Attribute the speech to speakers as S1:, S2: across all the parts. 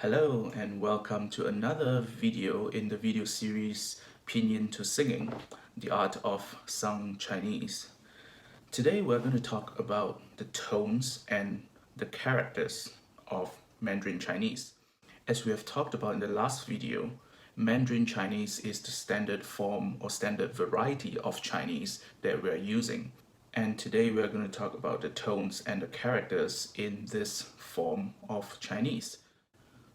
S1: Hello and welcome to another video in the video series Pinyin to Singing, the art of sung Chinese. Today we're going to talk about the tones and the characters of Mandarin Chinese. As we have talked about in the last video, Mandarin Chinese is the standard form or standard variety of Chinese that we're using. And today we're going to talk about the tones and the characters in this form of Chinese.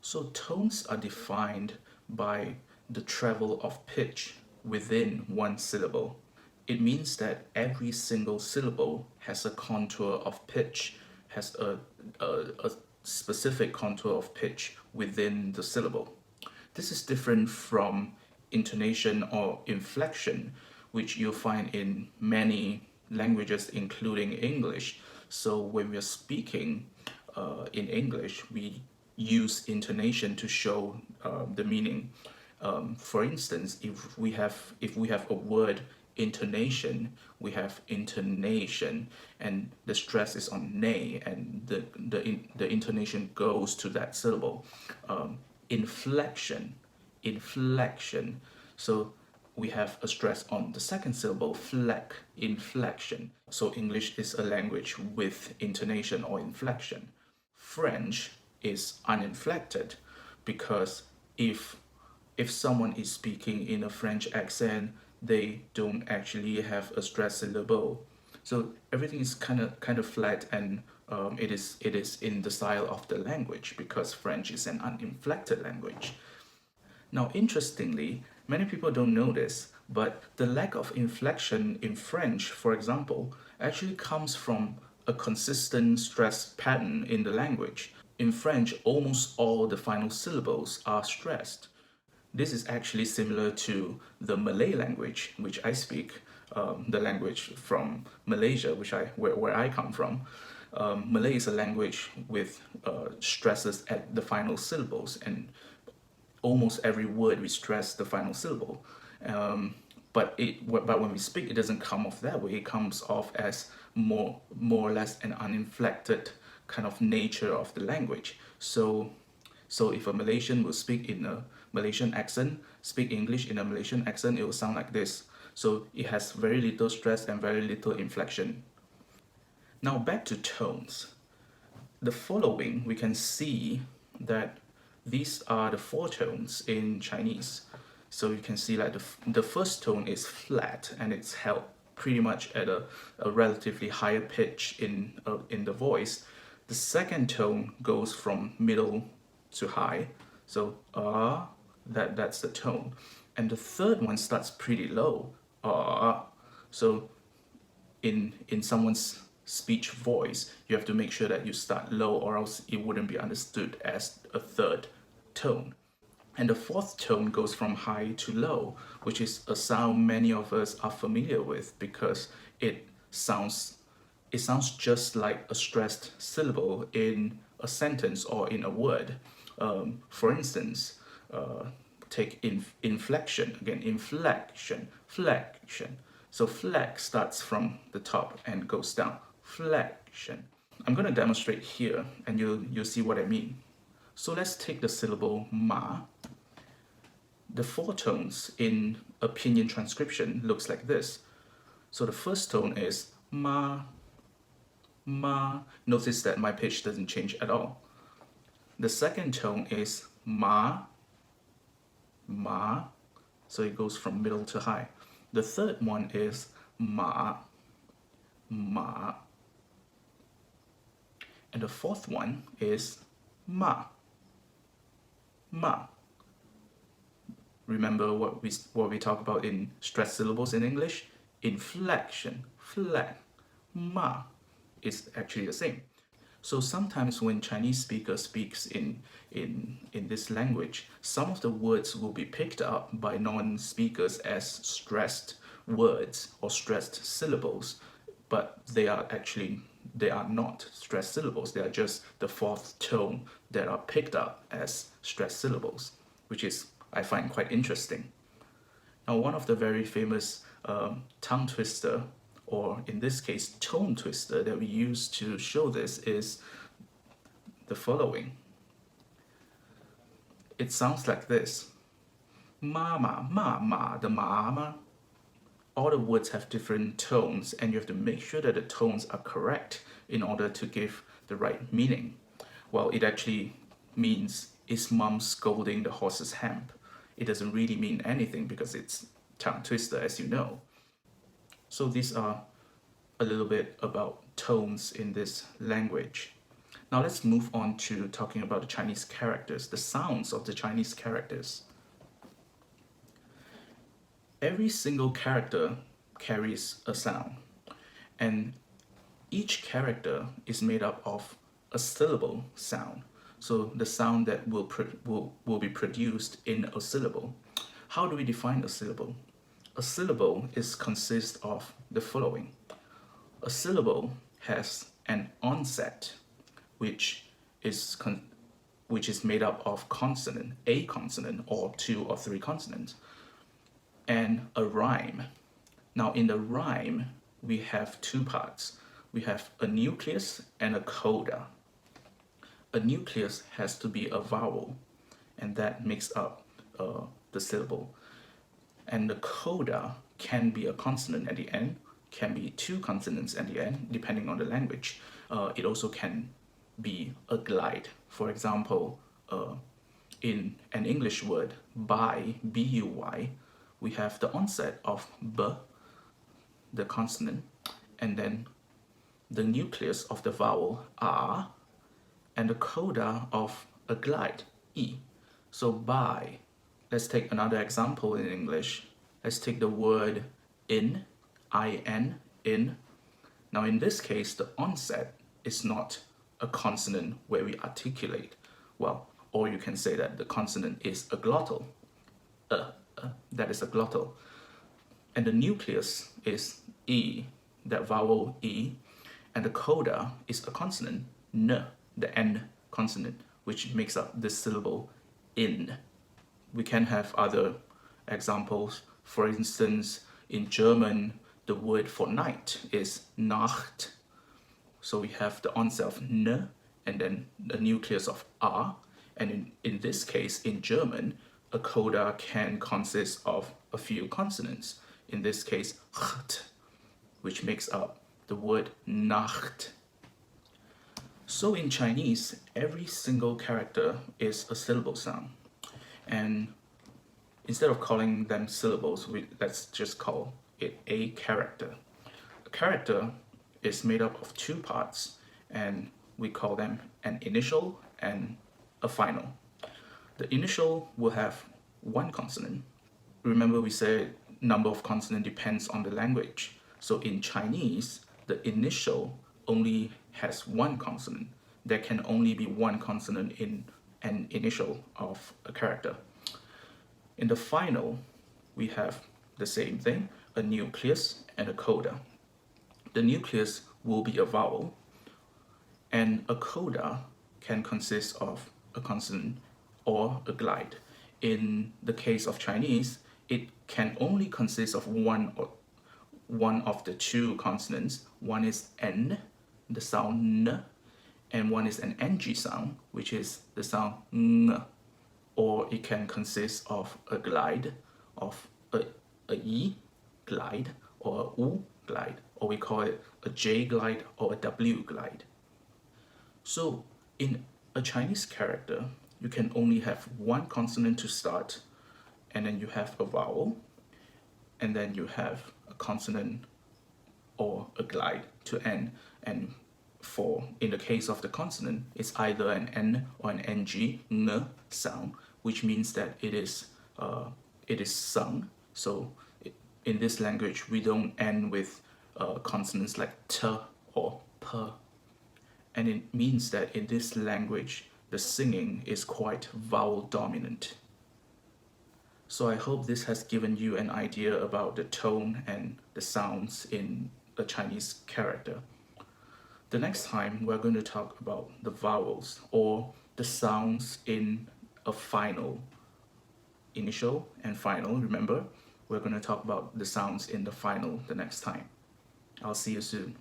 S1: So tones are defined by the travel of pitch within one syllable. It means that every single syllable has a contour of pitch, has a specific contour of pitch within the syllable. This is different from intonation or inflection, which you'll find in many languages, including English. So when we're speaking in English, we use intonation to show the meaning. For instance, if we have a word intonation, we have intonation, and the stress is on nay, and the intonation goes to that syllable. Inflection, inflection. So we have a stress on the second syllable, inflection. So English is a language with intonation or inflection. French is uninflected because if someone is speaking in a French accent, they don't actually have a stress syllable. So everything is kind of flat, and it is in the style of the language because French is an uninflected language. Now, interestingly, many people don't know this, but the lack of inflection in French, for example, actually comes from a consistent stress pattern in the language. In French, almost all the final syllables are stressed. This is actually similar to the Malay language, which I speak, the language from Malaysia, where I come from. Malay is a language with stresses at the final syllables, and almost every word we stress the final syllable. But when we speak, it doesn't come off that way. It comes off as more or less an uninflected kind of nature of the language. So if a Malaysian will speak in a Malaysian accent, speak English in a Malaysian accent, it will sound like this. So it has very little stress and very little inflection. Now back to tones. The following, we can see that these are the four tones in Chinese. So you can see like the first tone is flat, and it's held pretty much at a relatively higher pitch in the voice. The second tone goes from middle to high, so that's the tone. And the third one starts pretty low, so in someone's speech voice, you have to make sure that you start low, or else it wouldn't be understood as a third tone. And the fourth tone goes from high to low, which is a sound many of us are familiar with because it sounds just like a stressed syllable in a sentence or in a word. For instance, take inflection, again, inflection, flexion. So flex starts from the top and goes down, flexion. I'm going to demonstrate here, and you'll see what I mean. So let's take the syllable ma. The four tones in a Pinyin transcription looks like this. So the first tone is ma, ma. Notice that my pitch doesn't change at all. The second tone is ma, ma. So it goes from middle to high. The third one is ma, ma. And the fourth one is ma, ma. Remember what we talk about in stressed syllables in English? Inflection, flex, ma is actually the same. So sometimes when Chinese speaker speaks in this language, some of the words will be picked up by non-speakers as stressed words or stressed syllables, but they are not stressed syllables. They are just the fourth tone that are picked up as stressed syllables, which is, I find, quite interesting. Now, one of the very famous tongue twister, or in this case tone twister, that we use to show this is the following. it sounds like this. Mama, mama, the mama. All the words have different tones, and you have to make sure that the tones are correct in order to give the right meaning. Well, it actually means, is mom scolding the horse's hemp? It doesn't really mean anything because it's tongue twister, as you know. So these are a little bit about tones in this language. Now let's move on to talking about the Chinese characters, the sounds of the Chinese characters. Every single character carries a sound, and each character is made up of a syllable sound. So the sound that will be produced in a syllable. How do we define a syllable? A syllable consists of the following. A syllable has an onset, which is made up of a consonant or 2 or 3 consonants, and a rhyme. Now in the rhyme, we have 2 parts. We have a nucleus and a coda. A nucleus has to be a vowel, and that makes up the syllable. And the coda can be a consonant at the end, can be 2 consonants at the end, depending on the language. It also can be a glide. For example, in an English word, buy, B-U-Y, we have the onset of B, the consonant, and then the nucleus of the vowel R, and the coda of a glide, E. So buy. Let's take another example in English. Let's take the word in, I-N, in. Now in this case, the onset is not a consonant where we articulate. Well, or you can say that the consonant is a glottal. That is a glottal. And the nucleus is E, that vowel E, and the coda is a consonant, N, the N consonant, which makes up the syllable in. We can have other examples. For instance, in German, the word for night is Nacht. So we have the onset of N and then the nucleus of R. And in this case, in German, a coda can consist of a few consonants. In this case, cht, which makes up the word Nacht. So in Chinese, every single character is a syllable sound. And instead of calling them syllables, let's just call it a character. A character is made up of 2 parts, and we call them an initial and a final. The initial will have 1 consonant. Remember we said number of consonant depends on the language. So in Chinese, the initial only has 1 consonant. There can only be 1 consonant in an initial of a character. In the final, we have the same thing, a nucleus and a coda. The nucleus will be a vowel, and a coda can consist of a consonant or a glide. In the case of Chinese, it can only consist of one of the 2 consonants. One is N, the sound N, and one is an NG sound, which is the sound Ng. Or it can consist of a glide, of a E glide, or a U glide, or we call it a J glide or a W glide. So in a Chinese character, you can only have 1 consonant to start, and then you have a vowel, and then you have a consonant or a glide to end. And in the case of the consonant, it's either an N or an NG, Ng sound, which means that it is sung. So in this language, we don't end with consonants like T or P. And it means that in this language, the singing is quite vowel dominant. So I hope this has given you an idea about the tone and the sounds in a Chinese character. The next time we're going to talk about the vowels or the sounds in a final, initial and final. Remember, we're going to talk about the sounds in the final the next time. I'll see you soon.